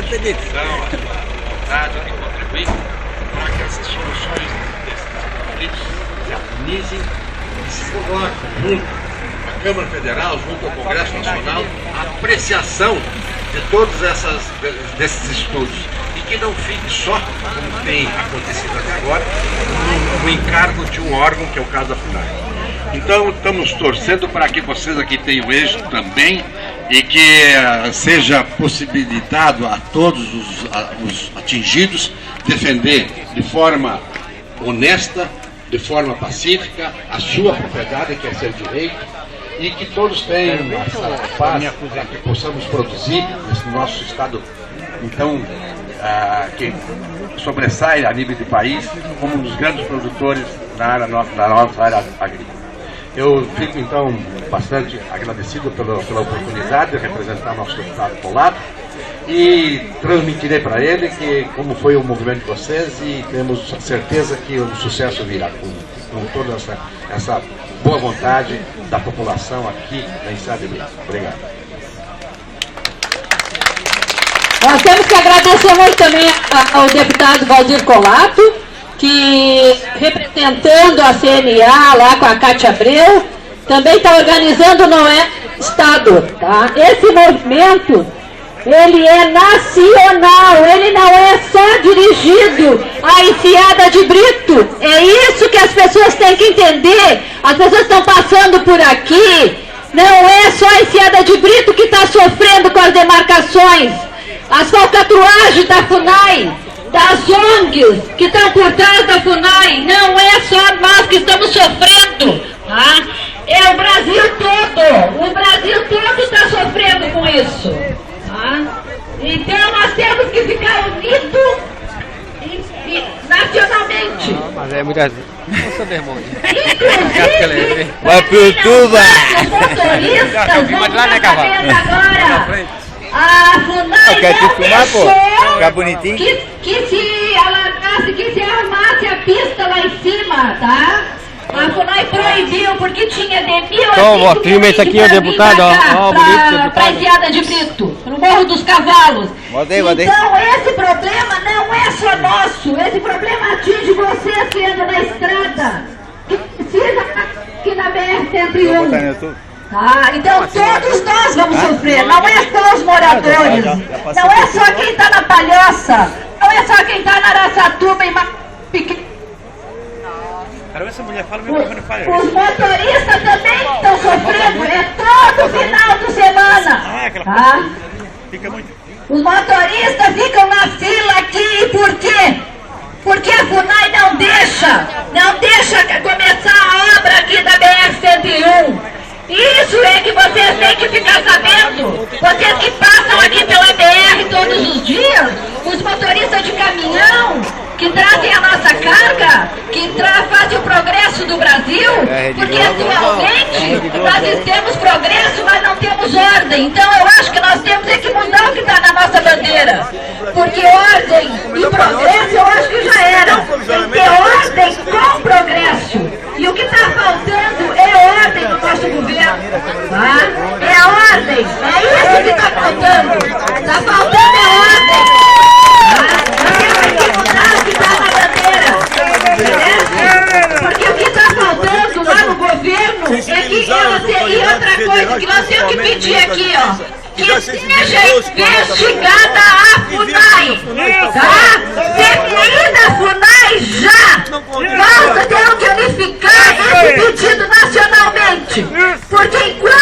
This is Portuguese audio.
repetição, a vontade de contribuir para que essas soluções desses conflitos se harmonizem e se coloquem junto à Câmara Federal, junto ao Congresso Nacional, a apreciação de todos desses estudos e que não fique só, como tem acontecido até agora, no encargo de um órgão que é o caso da FUNAI. Então estamos torcendo para que vocês aqui tenham êxito também e que seja possibilitado a todos os atingidos defender de forma honesta, de forma pacífica, a sua propriedade, que é seu direito, e que todos tenham essa paz para que possamos produzir nesse nosso estado, então, que sobressai a nível de país como um dos grandes produtores da nossa área agrícola. Eu fico, então, bastante agradecido pela oportunidade de representar nosso deputado Polato e transmitirei para ele que como foi o movimento de vocês e temos certeza que o sucesso virá com toda essa boa vontade da população aqui na Enseada de Brito. Obrigado. Nós temos que agradecer muito também ao deputado Valdir Colato, que, representando a CNA lá com a Cátia Abreu, também está organizando no Estado. Tá? Esse movimento, ele é nacional, ele não é só dirigido à Enseada de Brito. É isso que as pessoas têm que entender. As pessoas estão passando por aqui, não é só a Enseada de Brito que está sofrendo com as demarcações. As falcatruagens da FUNAI, das ONGs que estão por trás da FUNAI, não é só nós que estamos sofrendo, tá? É o Brasil todo está sofrendo com isso, tá? Então nós temos que ficar unidos nacionalmente. Mas é muita... Nossa, meu irmão. Inclusive, vai pro YouTube! Os motoristas vão ficar sabendo agora. A FUNAI quero te filmar, pô. Ficar não bonitinho. que se alargasse, que se armasse a pista lá em cima, tá? A FUNAI proibiu porque tinha de 1.000 Toma, filma esse aqui, ó, deputado, ó, bonito, deputado. Pra Enseada de Brito, no Morro dos Cavalos. Mandei. Então esse problema não é só nosso, esse problema atinge vocês que andam na estrada, que precisa aqui na BR-101. Ah, então todos nós vamos sofrer, não é só os moradores, não é só quem está na Palhoça, não é só quem está na Araçatuba e Pequeno. Os motoristas também estão sofrendo, é todo final de semana. Tá? Os motoristas ficam na fila aqui, por quê? Porque a FUNAI não deixa começar a obra aqui da BR-101. Isso é que vocês têm que ficar sabendo. Vocês que passam aqui pela BR todos os dias, os motoristas de caminhão, que trazem a nossa carga, que fazem o progresso do Brasil, porque atualmente nós temos progresso, mas não temos ordem. Então eu acho que nós temos que mudar o que está na nossa bandeira. Porque ordem e progresso eu acho que já era. Tem que ter ordem com progresso. E o que está faltando é ordem no nosso governo. Tá? É a ordem. É isso que está faltando. Está faltando a ordem. Nós temos que mudar o que está na bandeira. Porque o que está faltando lá no governo é que ela teria outra coisa que nós temos que pedir aqui, ó. Que seja investigada a FUNAI, tá? Definida a FUNAI já! Nós temos que unificar esse pedido nacionalmente, porque enquanto